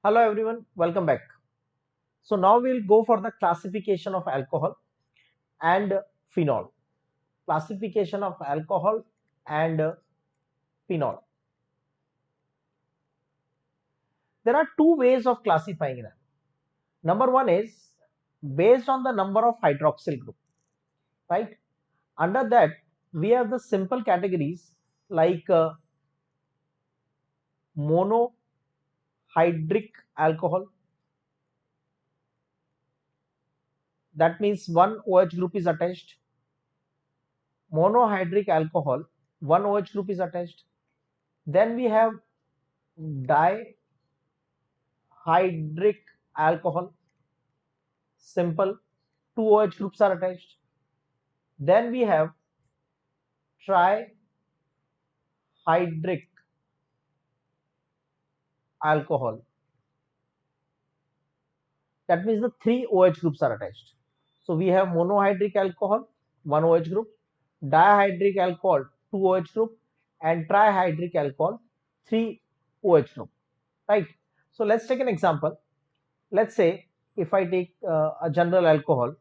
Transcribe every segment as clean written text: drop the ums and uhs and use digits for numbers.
Hello everyone, welcome back. So now we'll go for the classification of alcohol and phenol. Classification of alcohol and phenol. There are two ways of classifying them. Number one is based on the number of hydroxyl group, right? Under that, we have the simple categories like monohydric alcohol. That means one OH group is attached. Monohydric alcohol, one OH group is attached. Then we have dihydric alcohol, simple, two OH groups are attached. Then we have trihydric alcohol. That means the three OH groups are attached. So we have monohydric alcohol, one OH group, dihydric alcohol, two OH group, and trihydric alcohol, three OH group. Right. So let's take an example. Let's say if I take a general alcohol,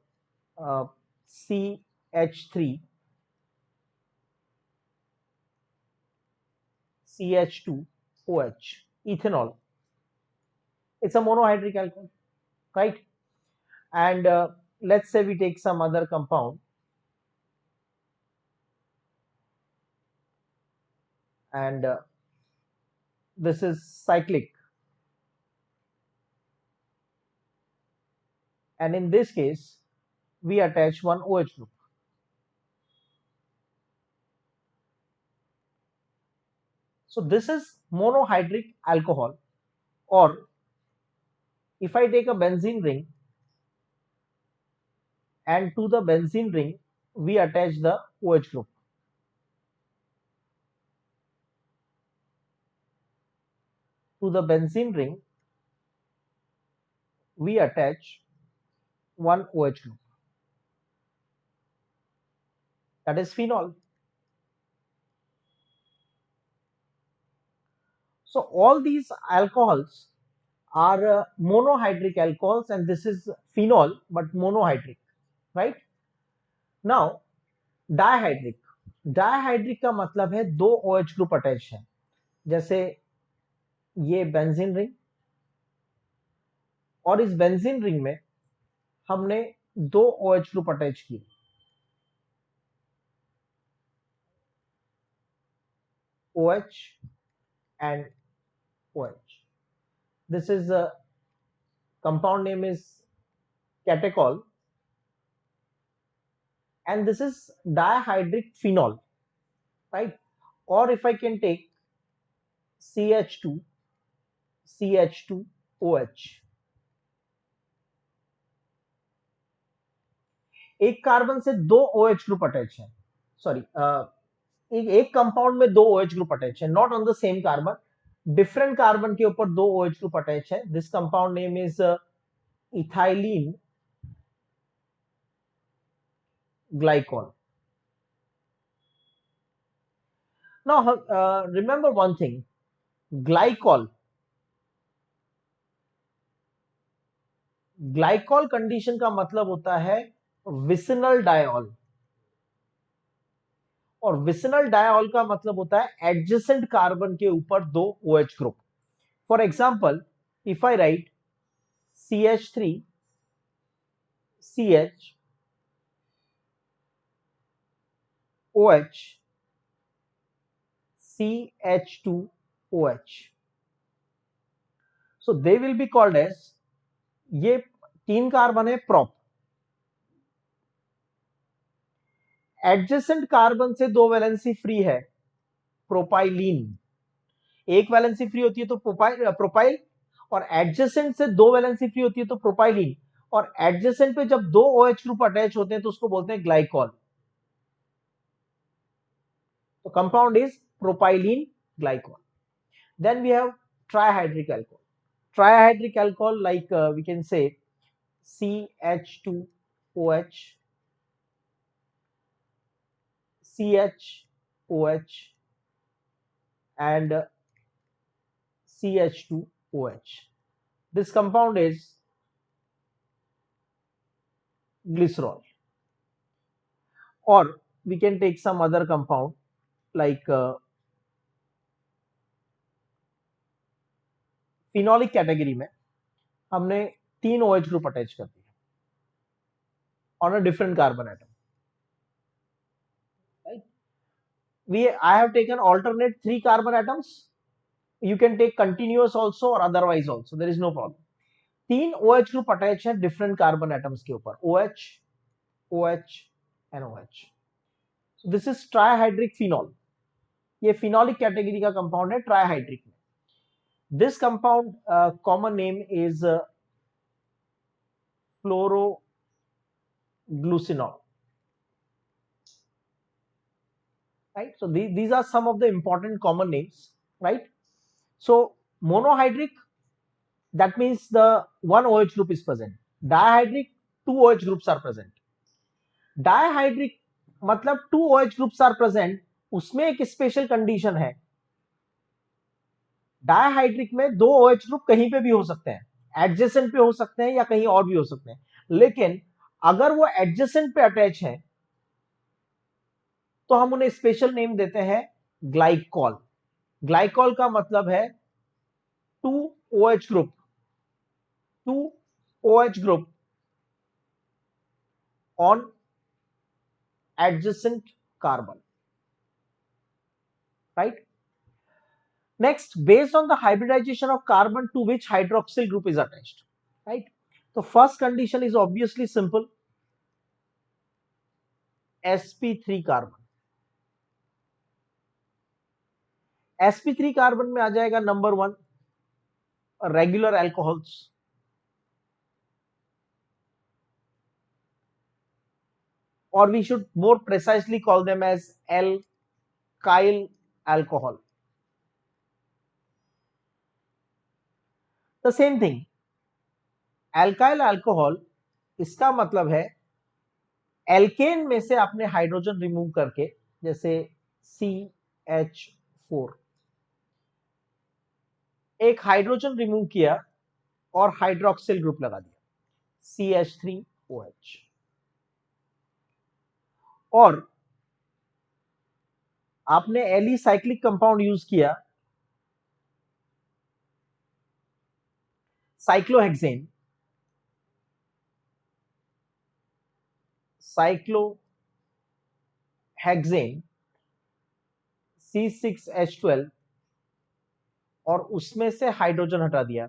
CH3, CH2OH, ethanol. It's a monohydric alcohol, right? And let's say we take some other compound, and this is cyclic, and in this case we attach one OH group. So this is monohydric alcohol. Or if I take a benzene ring, and to the benzene ring we attach the OH group. To the benzene ring we attach one OH group. That is phenol. So all these alcohols are monohydric alcohols, and this is phenol but monohydric, right? Now डायहाइड्रिक, डायहाइड्रिक का मतलब है दो OH group attach है, जैसे ये benzene ring, और इस benzene ring में हमने दो OH ग्रुप अटैच किए, OH and OH. This is a compound name is catechol, and this is dihydric phenol, right? Or if I can take CH2, CH2OH, एक कार्बन से दो OH group attach है, sorry, एक compound में दो OH group attach है, not on the same carbon, different carbon के ऊपर दो OH ग्रुप अटैच है. This compound name is ethylene glycol. Now remember one thing, glycol, glycol condition का मतलब होता है विसिनल डायऑल, और विसिनल डायऑल का मतलब होता है एडजेसेंट कार्बन के ऊपर दो OH group. For example, if I right CH3 CH OH CH2OH, so they will be called as, ये तीन कार्बन है प्रॉप, एडजेसेंट कार्बन से दो वैलेंसी फ्री है, प्रोपाइलीन. एक वैलेंसी फ्री होती है तो प्रोपाइल, और एडजेसेंट से दो वैलेंसी फ्री होती है तो प्रोपाइलीन, और एडजेसेंट पे जब दो OH ग्रुप अटैच होते हैं तो उसको बोलते हैं ग्लाइकॉल. तो compound is propylene glycol. Then we have trihydric alcohol. Trihydric alcohol, like we can say CH2OH, CHOH, and CH2OH. This compound is glycerol. Or we can take some other compound like phenolic category में हमने 3 OH group attach कर दिए on a different carbon atom. Right? I have taken alternate 3 carbon atoms. You can take continuous also or otherwise also. There is no problem. 3 OH group attach है different carbon atoms के ऊपर, OH, OH and OH. So this is trihydric phenol. ये phenolic category का compound है trihydric में. This compound common name is fluoroglucinol. Right? So these are some of the important common names, right? So monohydric, that means the one OH group is present. Dihydric, 2 OH groups are present. Dihydric मतलब 2 OH groups are present, उसमें एक special condition है. डायहाइड्रिक में 2 OH group कहीं पे भी हो सकते हैं, एडजेसेंट पे हो सकते हैं या कहीं और भी हो सकते हैं, लेकिन अगर वो एडजेसेंट पे अटैच है तो हम उन्हें स्पेशल नेम देते हैं ग्लाइकॉल. ग्लाइकॉल का मतलब है 2 OH group, 2 OH group on adjacent carbon, right? Next, based on the hybridization of carbon to which hydroxyl group is attached, right? So first condition is obviously simple, sp3 carbon. sp3 carbon में आ जाएगा number 1 regular alcohols, और we should more precisely call them as alkyl alcohol. The same thing, alkyl alcohol, इसका मतलब है alkene में से आपने हाइड्रोजन रिमूव करके, जैसे CH4, एक हाइड्रोजन रिमूव किया और हाइड्रोक्सिल ग्रुप लगा दिया CH3OH, और आपने एलिसाइक्लिक कंपाउंड यूज किया साइक्लोहेक्सेन, C6H12, और उसमें से हाइड्रोजन हटा दिया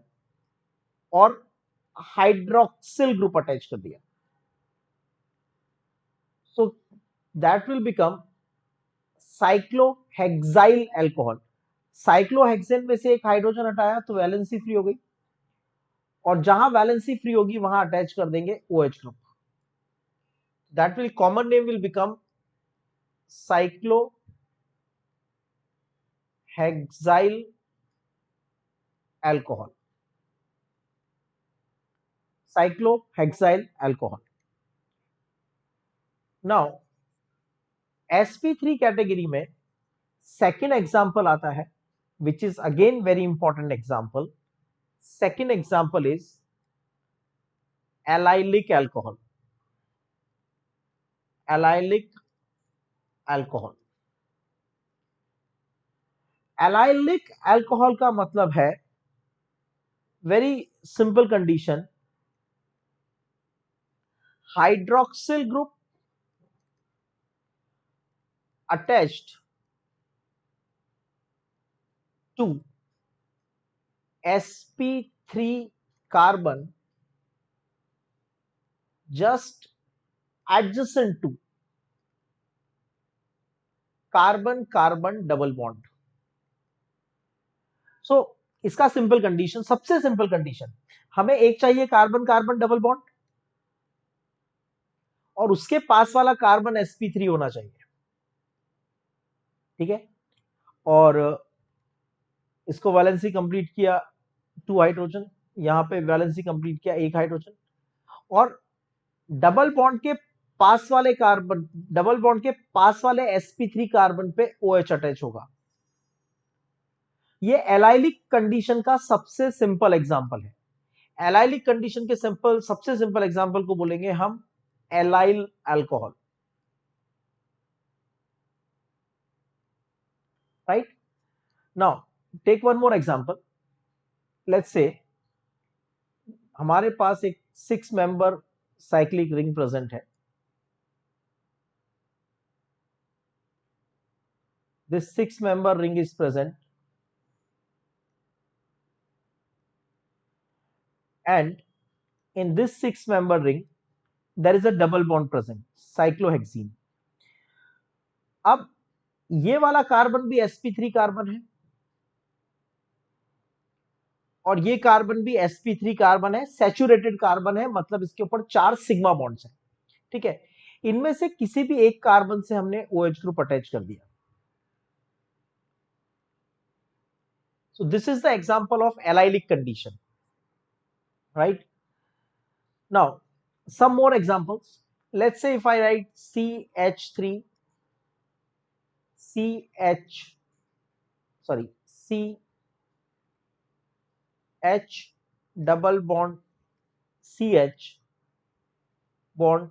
और हाइड्रोक्सिल ग्रुप अटैच कर दिया. So that will become cyclohexyl alcohol. Cyclohexane में से एक हाइड्रोजन हटाया तो वैलेंसी फ्री हो गई, और जहां वैलेंसी फ्री होगी वहां अटैच कर देंगे OH group. That will common name will become cyclohexyl alcohol. Cyclohexyl alcohol. Now sp3 category में सेकेंड एग्जाम्पल आता है, which is again very important example. Second example is allylic alcohol. Allylic alcohol. Allylic alcohol का मतलब है very simple condition, hydroxyl group attached to sp3 carbon just adjacent to carbon carbon double bond. So इसका simple condition, सबसे simple condition, हमें एक चाहिए carbon carbon double bond और उसके पास वाला कार्बन sp3 होना चाहिए, ठीक है, और इसको वैलेंसी कंप्लीट किया 2 हाइड्रोजन, यहां पे वैलेंसी कंप्लीट किया 1 हाइड्रोजन, और डबल बॉन्ड के पास वाले कार्बन, डबल बॉन्ड के पास वाले sp3 कार्बन पे OH अटैच होगा. ये एलाइलिक कंडीशन का सबसे सिंपल एग्जांपल है. एलाइलिक कंडीशन के सबसे सिंपल एग्जांपल को बोलेंगे हम allyl alcohol, right. Now take one more example, let's say हमारे पास एक 6 मेंबर साइक्लिक रिंग प्रेजेंट है। This 6-member ring is present, and in this 6-member ring there is a double bond present, cyclohexene. अब ये वाला carbon भी sp3 carbon है और ये कार्बन भी sp3 कार्बन है, सैचुरेटेड कार्बन है, मतलब इसके ऊपर 4 सिग्मा बॉन्ड्स हैं, ठीक है। इनमें से किसी भी एक कार्बन से हमने OH ग्रुप अटैच कर दिया। So this is the example of allylic condition, right? Now some more examples. Let's say if I write CH3 CH double bond CH bond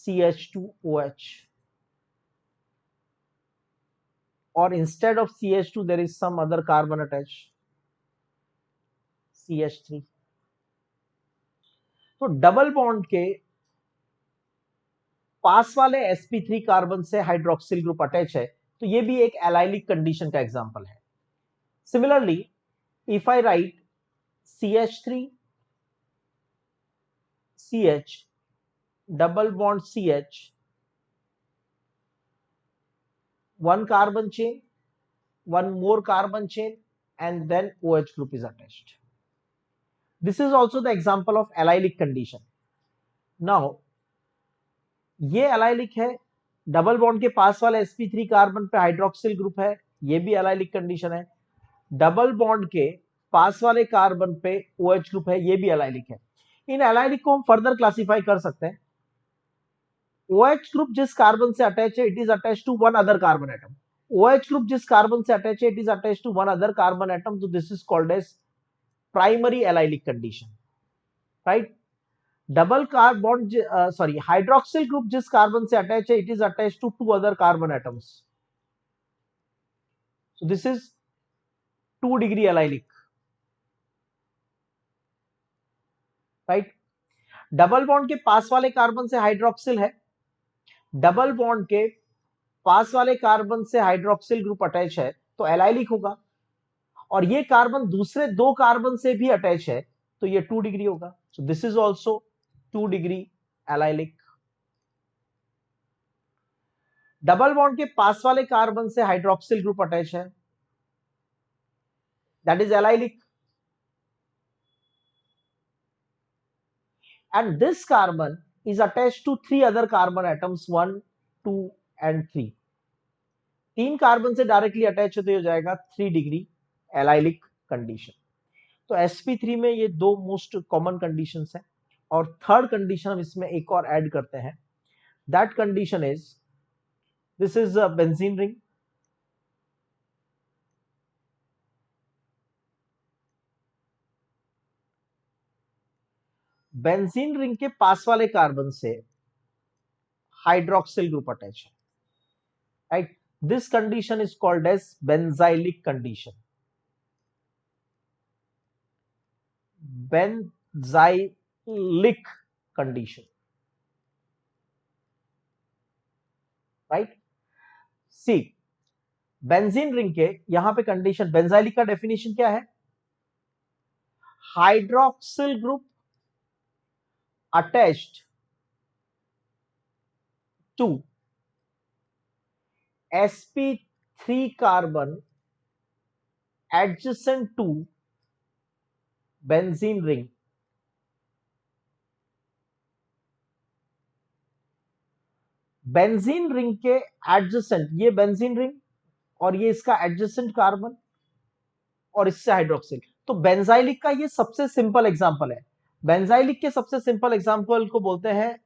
CH2OH, or instead of CH2 there is some other carbon attached, CH3. तो double bond के पास वाले sp3 carbon से hydroxyl group attach है, तो ये भी एक एलाइलिक कंडीशन का एग्जांपल है। Similarly if I right CH3 CH double bond CH, one carbon chain, one more carbon chain, and then OH group is attached. This is also the example of allylic condition. Now ये allylic है, double bond के पास वाला sp3 carbon पे hydroxyl group है, ये भी allylic condition है। Double bond के पास वाले कार्बन पे OH ग्रुप है, ये भी allylic है। इन allylic को हम फर्दर क्लासिफाई कर सकते हैं। OH ग्रुप जिस कार्बन से अटैच है, it is attach to one other carbon atom. OH group जिस कार्बन से अटैच है, it is attach to one other carbon atom, तो this is called as primary allylic condition, right. Double bond hydroxyl group जिस carbon से attach है, it is attach to two other carbon atoms, so this is 2 degree allylic, right. Double bond के पास वाले carbon से hydroxyl है, double bond के पास वाले कार्बन से हाइड्रोक्सिल ग्रुप अटैच है, तो एलाइलिक होगा। और ये कार्बन दूसरे 2 कार्बन से भी अटैच है, तो ये 2 डिग्री होगा। सो this is also 2 degree allylic. Double bond के पास वाले कार्बन से हाइड्रोक्सिल ग्रुप अटैच है, that is allylic, and this carbon is attached to 3 other carbon atoms 1, 2 and 3। 3 carbon से डायरेक्टली अटैच होते हो जाएगा 3 डिग्री एलाइलिक कंडीशन। तो sp3 में ये 2 मोस्ट कॉमन कंडीशंस हैं, और थर्ड कंडीशन हम इसमें एक और ऐड करते हैं, that condition is this is a benzene ring, benzene ring के पास वाले कार्बन से हाइड्रोक्सिल ग्रुप अटैच है, right. This condition is called as benzylic condition, benzylic condition, right. See benzene ring के यहां पे कंडीशन, बेंजाइलिक का डेफिनेशन क्या है, hydroxyl group attached to sp3 carbon adjacent to benzene ring, benzene ring के adjacent, ये benzene ring और ये इसका एडजेसेंट कार्बन और इससे हाइड्रोक्सिल, तो बेंजाइलिक का ये सबसे सिंपल एग्जांपल है। बेंजाइलिक के सबसे सिंपल एग्जांपल को बोलते हैं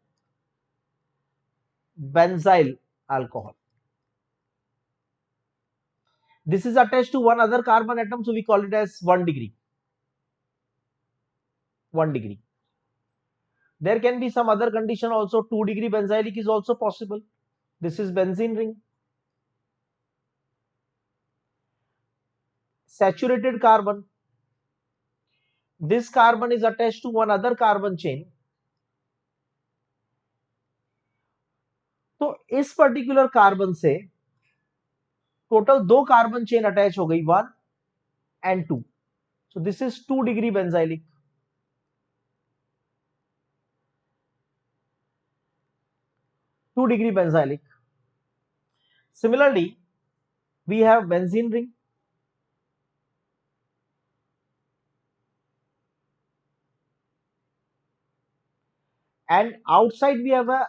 benzyl alcohol. This is attached to one other carbon atom, so we call it as 1 degree. 1 degree. There can be some other condition also. 2 degree benzylic is also possible. This is benzene ring. Saturated carbon. This carbon is attached to one other carbon chain. तो इस particular carbon से total 2 carbon chain attach हो गई, 1 and 2. So this is 2 degree benzylic. 2 degree benzylic. Similarly, we have benzene ring. And outside we have a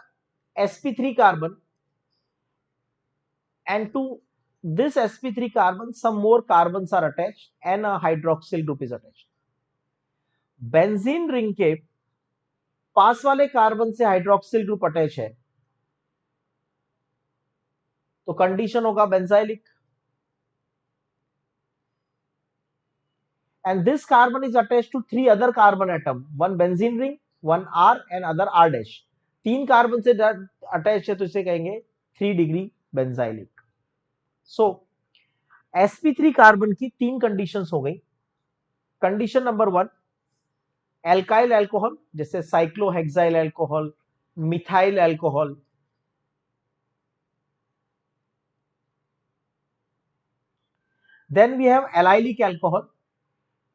sp3 carbon, and to this sp3 carbon some more carbons are attached and a hydroxyl group is attached. Benzene ring के पास वाले carbon से hydroxyl group attach है तो condition होगा benzylic. And this carbon is attached to 3 other carbon atom, one benzene ring, one R and other R dash. 3 carbon से attach है तो इसे कहेंगे 3 डिग्री बेंजाइलिक. सो sp3 कार्बन की 3 कंडीशंस हो गई. कंडीशन नंबर 1, एल्काइल अल्कोहल जैसे cyclohexyl alcohol, methyl alcohol. Then we have allylic alcohol.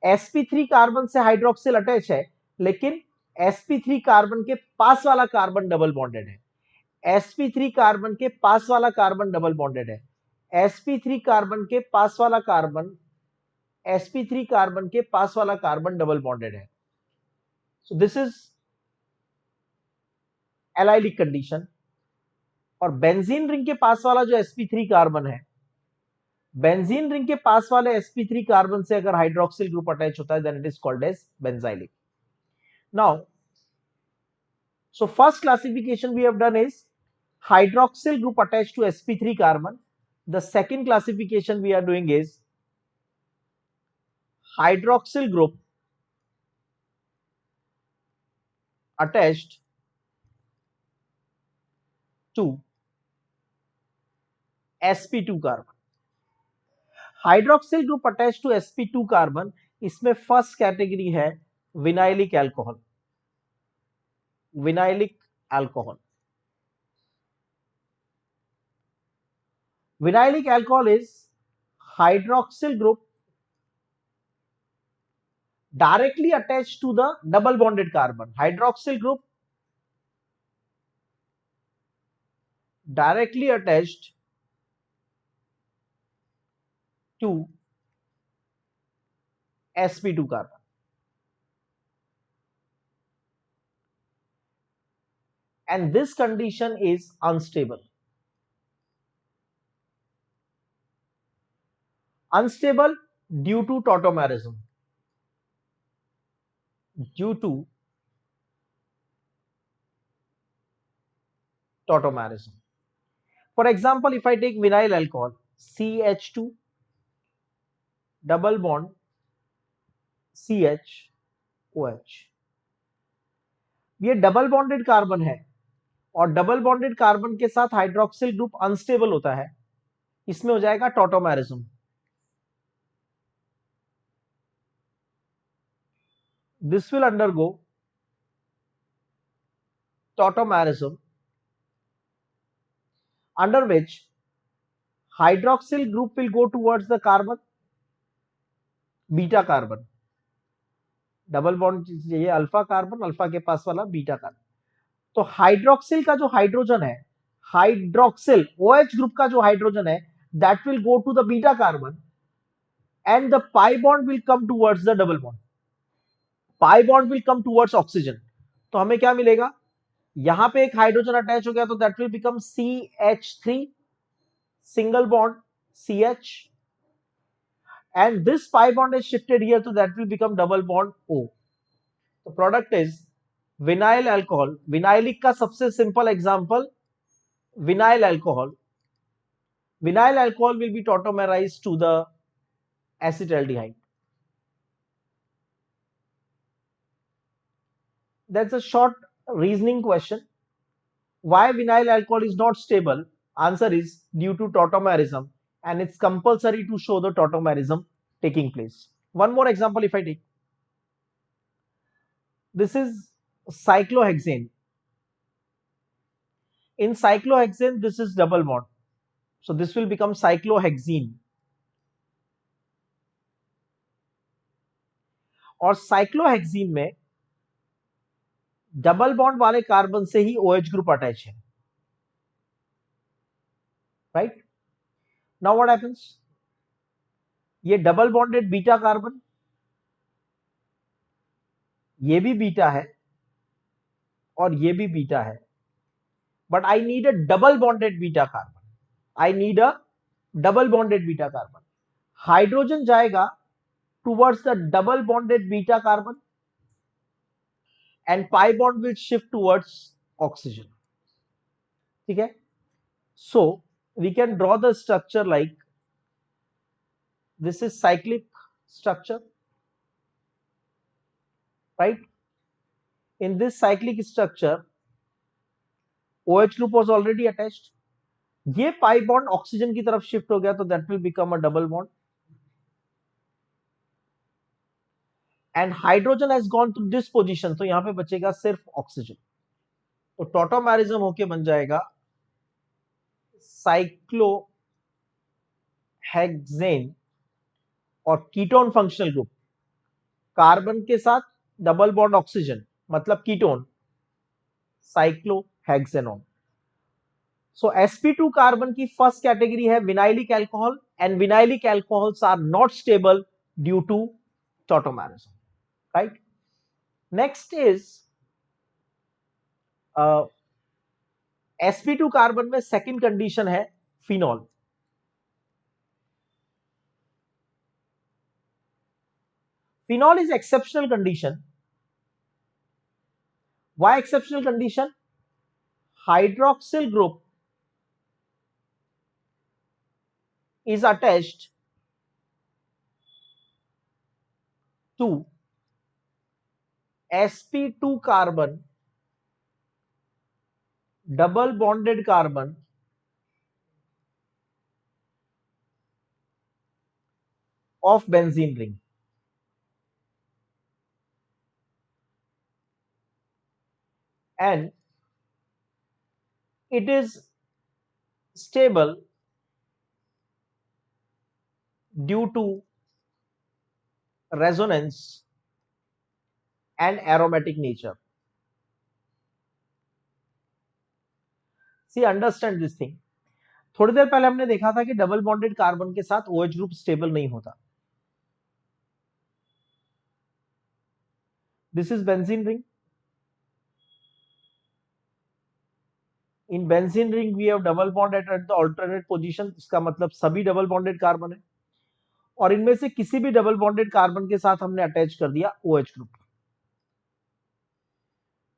sp3 carbon से हाइड्रोक्सिल अटैच है लेकिन sp3 कार्बन के पास वाला कार्बन डबल बॉन्डेड है. sp3 कार्बन के पास वाला कार्बन डबल बॉन्डेड है. sp3 कार्बन के पास वाला कार्बन sp3 कार्बन के पास वाला कार्बन डबल बॉन्डेड है. सो दिस इज एलाइलिक कंडीशन. और बेंजीन रिंग के पास वाला जो sp3 कार्बन है, बेंजीन रिंग के पास वाले sp3 कार्बन से अगर हाइड्रोक्सिल ग्रुप अटैच होता है then it is called as benzylic. Now so first classification we have done is hydroxyl group attached to sp3 carbon. The second classification we are doing is hydroxyl group attached to sp2 carbon. Hydroxyl group attach to sp2 carbon, इसमें first category है vinylic alcohol. Vinylic alcohol. Vinylic alcohol is hydroxyl group directly attached to the double bonded carbon. Hydroxyl group directly attached to sp2 carbon. And this condition is unstable. Unstable due to tautomerism. Due to tautomerism. For example, if I take vinyl alcohol, CH2 double bond CH OH. ये double bonded carbon है और double bonded carbon के साथ hydroxyl group unstable होता है, इसमें हो जाएगा tautomerism. This will undergo tautomerism, under which hydroxyl group will go towards the carbon beta carbon. Double bond ये अल्फा कार्बन, अल्फा के पास वाला बीटा कार्बन. तो हाइड्रोक्सिल का जो हाइड्रोजन है, हाइड्रोक्सिल OH ग्रुप का जो हाइड्रोजन है, that will go to the beta carbon and the pi bond will come towards the double bond. Pi bond will come towards oxygen. तो हमें क्या मिलेगा, यहां पे एक हाइड्रोजन अटैच हो गया तो that will become CH3 single bond CH, and this pi bond is shifted here so that will become double bond O. The product is vinyl alcohol. Vinylic का सबसे simple example vinyl alcohol. Vinyl alcohol will be tautomerized to the acetaldehyde. That's a short reasoning question. Why vinyl alcohol is not stable? Answer is due to tautomerism, and it's compulsory to show the tautomerism taking place. One more example if I take. This is cyclohexane. In cyclohexane, this is double bond. So this will become cyclohexene. और cyclohexene में double bond वाले carbon से ही OH group attach है. Right? Now what happens? ये double bonded beta carbon, ये भी beta है और ये भी बीटा है, but I need a double bonded beta carbon. I need a double bonded beta carbon. Hydrogen जाएगा towards the double bonded beta carbon and pi bond will shift towards oxygen. ठीक है? So we can draw the structure like this is cyclic structure, right? In this cyclic structure, OH group was already attached. ये pi bond oxygen की तरफ shift हो गया तो that will become a double bond. And hydrogen has gone to this position, तो यहां पे बचेगा सिर्फ ऑक्सीजन. तो टॉटोमेरिज्म होके बन जाएगा साइक्लोहेक्सेन और कीटोन फंक्शनल ग्रुप. कार्बन के साथ डबल बॉन्ड ऑक्सीजन मतलब ketone, cyclohexanone. So sp2 carbon की फर्स्ट कैटेगरी है vinylic alcohol, and vinylic alcohols are not stable due to tautomerism. Right? Next is sp2 carbon में second condition है phenol. Phenol is exceptional condition. Why exceptional condition? Hydroxyl group is attached to sp2 carbon, double bonded carbon of benzene ring. And it is stable due to resonance and aromatic nature. See, understand this thing. थोड़ी देर पहले हमने देखा था कि double bonded carbon के साथ OH group stable नहीं होता. This is benzene ring. In benzene ring we have double bond at the alternate position. इसका मतलब सभी डबल बॉन्डेड कार्बन है, और इनमें से किसी भी डबल बॉन्डेड कार्बन के साथ हमने अटैच कर दिया OH group.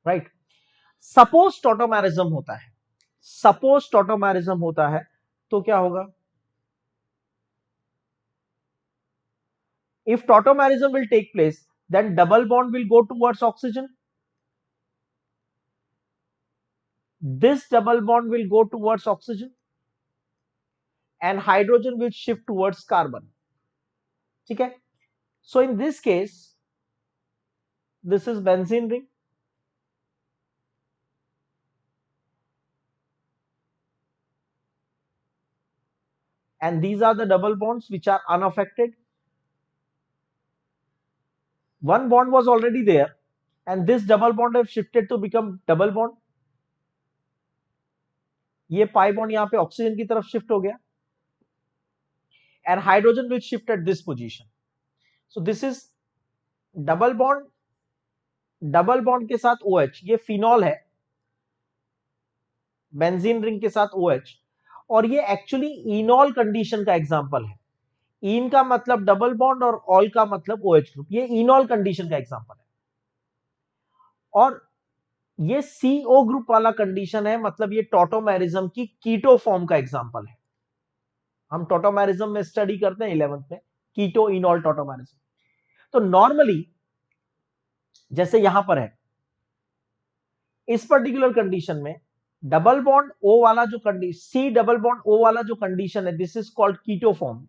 Right? Suppose tautomerism होता है, सपोज टॉटोमेरिज्म होता है तो क्या होगा? If tautomerism will take place, then double bond will go towards oxygen. This double bond will go towards oxygen, and hydrogen will shift towards carbon. ठीक है? So in this case, this is benzene ring. And these are the double bonds which are unaffected. One bond was already there, and this double bond have shifted to become double bond. ये pi bond यहाँ पे oxygen की तरफ shift हो गया, and hydrogen will shift at this position. So this is double bond, double bond के साथ OH. ये फिनॉल है, बेंजीन रिंग के साथ OH, और ये एक्चुअली इनॉल कंडीशन का एग्जांपल है. इन का मतलब डबल बॉन्ड और ऑल का मतलब OH ग्रुप. ये इनॉल कंडीशन का एग्जांपल है. और ये CO ग्रुप वाला कंडीशन है, मतलब ये टॉटोमेरिज्म की कीटो फॉर्म का एग्जांपल है. हम टॉटोमेरिज्म में स्टडी करते हैं 11th में, कीटो इनॉल टॉटोमेरिज्म. तो नॉर्मली जैसे यहां पर है, इस पर्टिकुलर कंडीशन में डबल बॉन्ड ओ वाला जो condition, C double bond O वाला जो कंडीशन है, this is called keto form.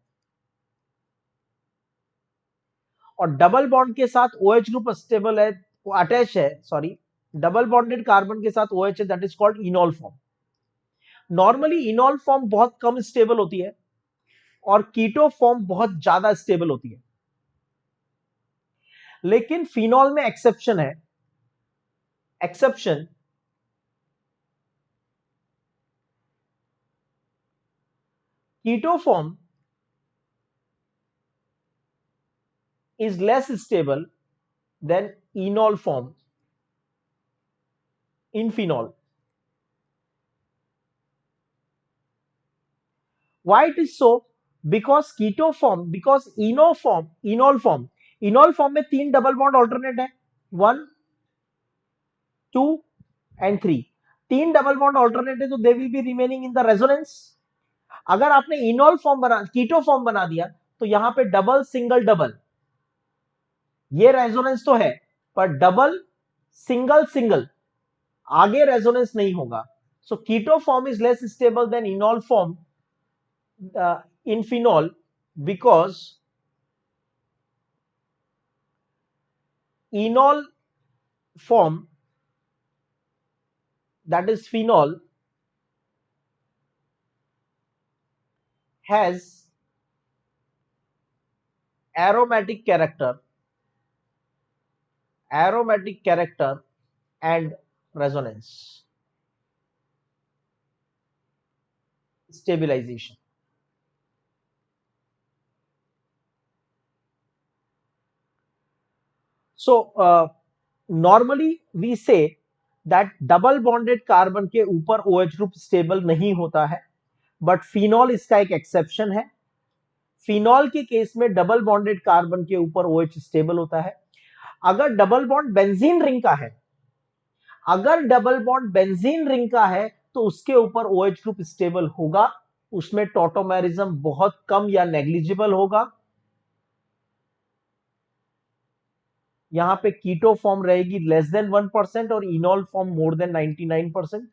और डबल बॉन्ड के साथ OH ग्रुप स्टेबल है, अटैच है, सॉरी, डबल बॉन्डेड कार्बन के साथ OH है, that is called enol form. Normally enol form बहुत कम स्टेबल होती है और कीटो फॉर्म बहुत ज्यादा स्टेबल होती है, लेकिन फिनॉल में एक्सेप्शन है। Exception, keto form is less stable than enol form in phenol. Why it is so? Because keto form, because enol form में 3 डबल बॉन्ड ऑल्टरनेट है, 1 2 एंड 3। 3 डबल बॉन्ड ऑल्टरनेट है, तो they will be remaining in the resonance. अगर आपने इनॉल form बना, कीटो form बना दिया, तो यहां पे डबल सिंगल डबल, ये रेजोनेंस तो है, पर डबल सिंगल सिंगल आगे रेजोनेंस नहीं होगा। So keto form is less stable than enol form in phenol, because enol form, that is phenol, has aromatic character and resonance stabilization. So normally we say that double bonded carbon के ऊपर OH group stable नहीं होता है, but phenol इसका एक exception है। Phenol के case में डबल बॉन्डेड कार्बन के ऊपर OH स्टेबल होता है। अगर डबल बॉन्ड बेंजीन रिंग का है, अगर डबल बॉन्ड बेंजीन रिंग का है, तो उसके ऊपर OH ग्रुप स्टेबल होगा, उसमें टॉटोमेरिज्म बहुत कम या नेग्लिजिबल होगा। यहां पे कीटो फॉर्म रहेगी लेस देन 1% और enol form more than 99%।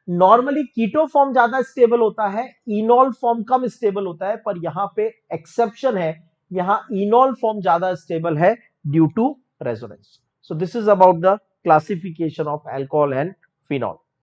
Normally keto form ज्यादा स्टेबल होता है, इनॉल फॉर्म कम स्टेबल होता है, पर यहां पे एक्सेप्शन है, यहां इनॉल फॉर्म ज्यादा स्टेबल है due to resonance. So this is about the classification of alcohol and phenol.